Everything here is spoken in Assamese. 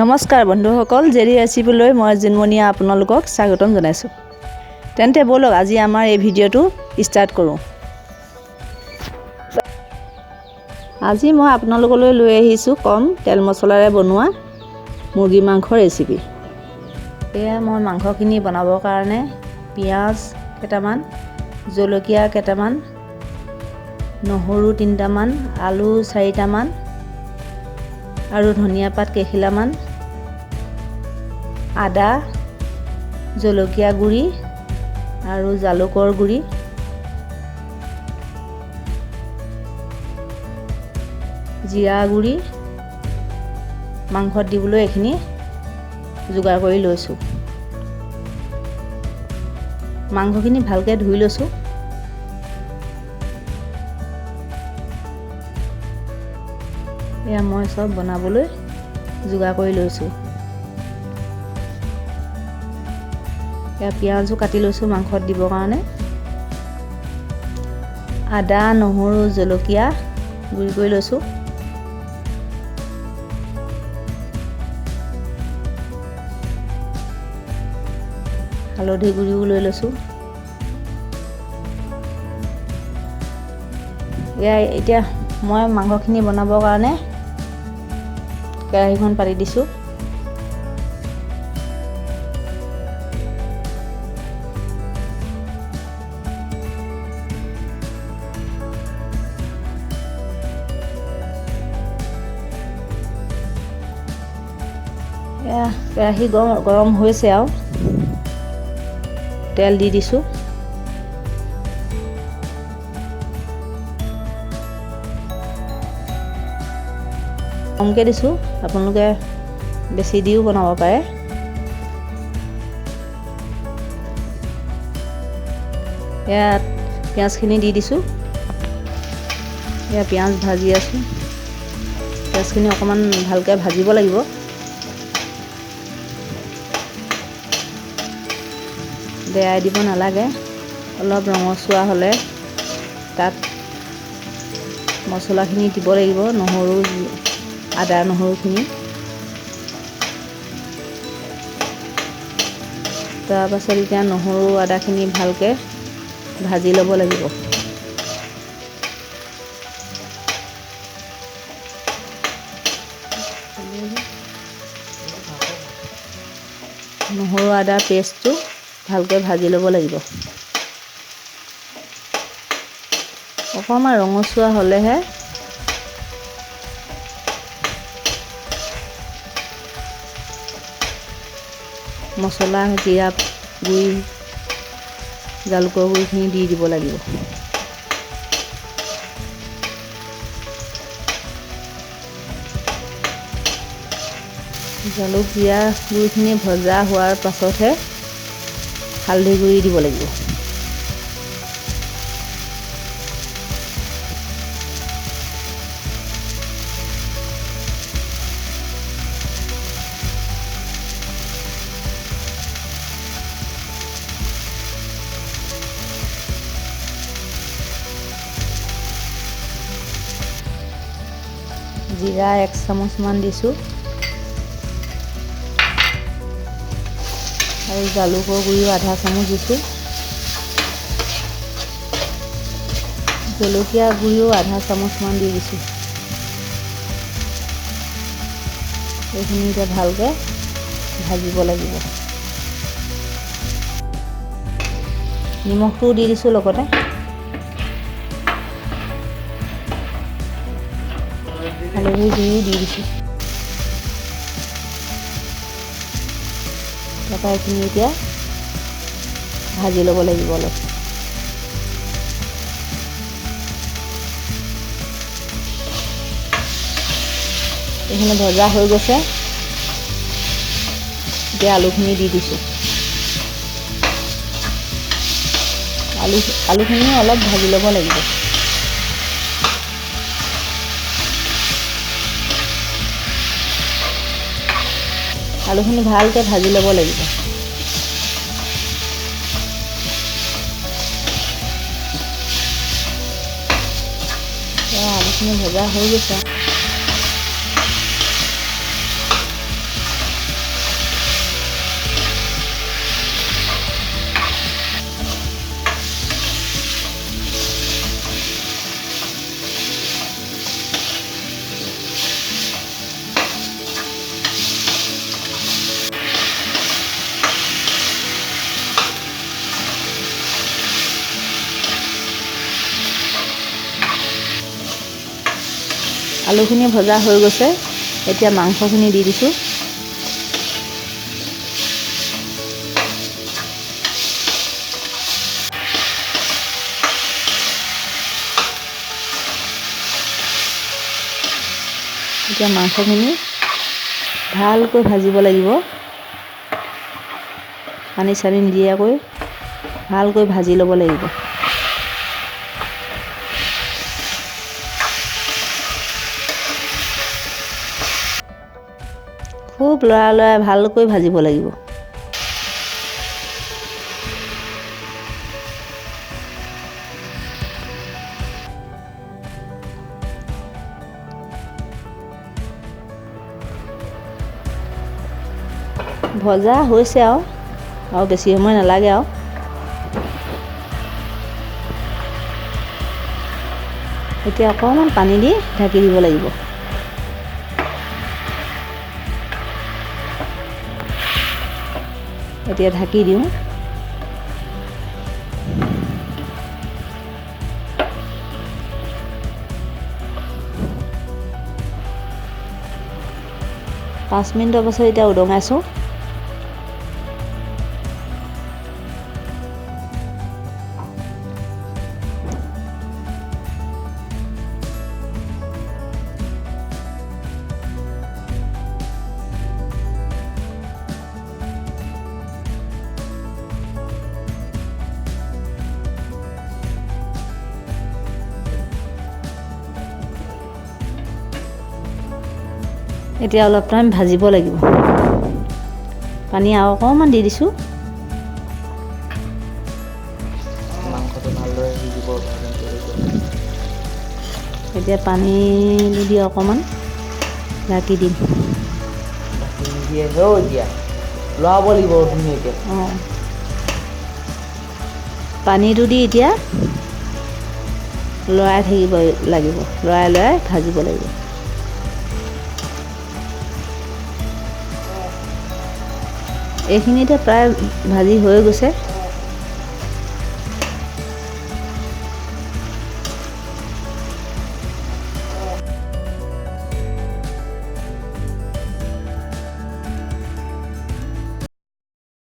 নমস্কাৰ বন্ধুসকল, জেৰি ৰেচিপিলৈ মই জিনমণিয়ে আপোনালোকক স্বাগতম জনাইছোঁ। তেন্তে ব'লক আজি আমাৰ এই ভিডিঅ'টো ষ্টাৰ্ট কৰোঁ। আজি মই আপোনালোকলৈ লৈ আহিছোঁ কম তেল মছলাৰে বনোৱা মুৰ্গী মাংসৰ ৰেচিপি। এয়া মই মাংসখিনি বনাবৰ কাৰণে পিঁয়াজ কেইটামান, জলকীয়া কেইটামান, নহৰু 3টামান, আলু 4টামান আৰু ধনিয়া পাত কেইখিলামান, আদা, জলকীয়া গুড়ি আৰু জালুকৰ গুড়ি, জিৰা গুড়ি মাংসত দিবলৈ এইখিনি যোগাৰ কৰি লৈছোঁ। মাংসখিনি ভালকৈ ধুই লৈছোঁ। এয়া মই চব বনাবলৈ যোগাৰ কৰি লৈছোঁ। এয়া পিঁয়াজো কাটি লৈছোঁ মাংসত দিবৰ কাৰণে। আদা, নহৰু, জলকীয়া গুড়ি কৰি লৈছোঁ। হালধি গুড়িও লৈ লৈছোঁ। এয়া এতিয়া মই মাংসখিনি বনাবৰ কাৰণে কেৰাহীখন পাতি দিছোঁ। কেৰাহী গৰম হৈছে আৰু তেল দি দিছোঁ। কমকৈ দিছোঁ, আপোনালোকে বেছি দিও বনাব পাৰে। ইয়াত পিঁয়াজখিনি দি দিছোঁ। এয়া পিঁয়াজ ভাজি আছোঁ। পিঁয়াজখিনি অকণমান ভালকৈ ভাজিব লাগিব। দেৰাই দিব নালাগে। অলপ ৰঙচুৱা হ'লে তাত মছলাখিনি দিব লাগিব, নহৰু, আদা নহৰুখিনি। তাৰপাছত এতিয়া নহৰু আদাখিনি ভালকৈ ভাজি ল'ব লাগিব। নহৰু আদা পেষ্টটো ভালকৈ ভাজি ল'ব লাগিব। অকণমান ৰঙচুৱা হ'লেহে মছলা, জিৰা গুড়ি, জালুকৰ গুড়িখিনি দি দিব লাগিব। জালুক জিৰা গুড়িখিনি ভজা হোৱাৰ পাছতহে হালধি গুড়ি দিব লাগিব। জিৰা 1 চামুচমান দিছোঁ আৰু জালুকৰ গুড়িও আধা চামুচ দিছোঁ। জলকীয়া গুড়িও আধা চামুচমান দি দিছোঁ। এইখিনি এতিয়া ভালকৈ ভাজিব লাগিব। নিমখটোও দি দিছোঁ লগতে। হালধি গুড়িও দি দিছোঁ। তাৰপৰা এইখিনি এতিয়া ভাজি ল'ব লাগিব অলপ। এইখিনি ভজা হৈ গৈছে। এতিয়া আলুখিনি দি দিছোঁ। আলুখিনিও অলপ ভাজি ল'ব লাগিব। আলুখিনি ভালকৈ ভাজি ল'ব লাগিব। আলুখিনি ভজা হৈ গৈছে। আলুখিনি ভজা হৈ গৈছে। এতিয়া মাংসখিনি দি দিছোঁ। এতিয়া মাংসখিনি ভালকৈ ভাজিব লাগিব। পানী চানি নিদিয়াকৈ ভালকৈ ভাজি ল'ব লাগিব। খুব লৰাই ভালকৈ ভাজিব লাগিব। ভজা হৈছে আৰু বেছি সময় নালাগে আৰু। এতিয়া অকণমান পানী দি ঢাকি দিব লাগিব। এতিয়া ঢাকি দিওঁ। পাঁচ মিনিটৰ পাছত এতিয়া উদঙাইছোঁ। এতিয়া অলপ টাইম ভাজিব লাগিব। পানী আৰু অকণমান দি দিছোঁ। মাংসটো ভালদৰে সিজিব। এতিয়া পানী দি অকণমান ঢাকি দিম। এতিয়া লৰাব লাগিব ধুনীয়াকৈ। পানীটো দি এতিয়া লৰাই থাকিব লাগিব। লৰাই ভাজিব লাগিব। এইখিনিতে প্ৰায় ভাজি হৈ গৈছে।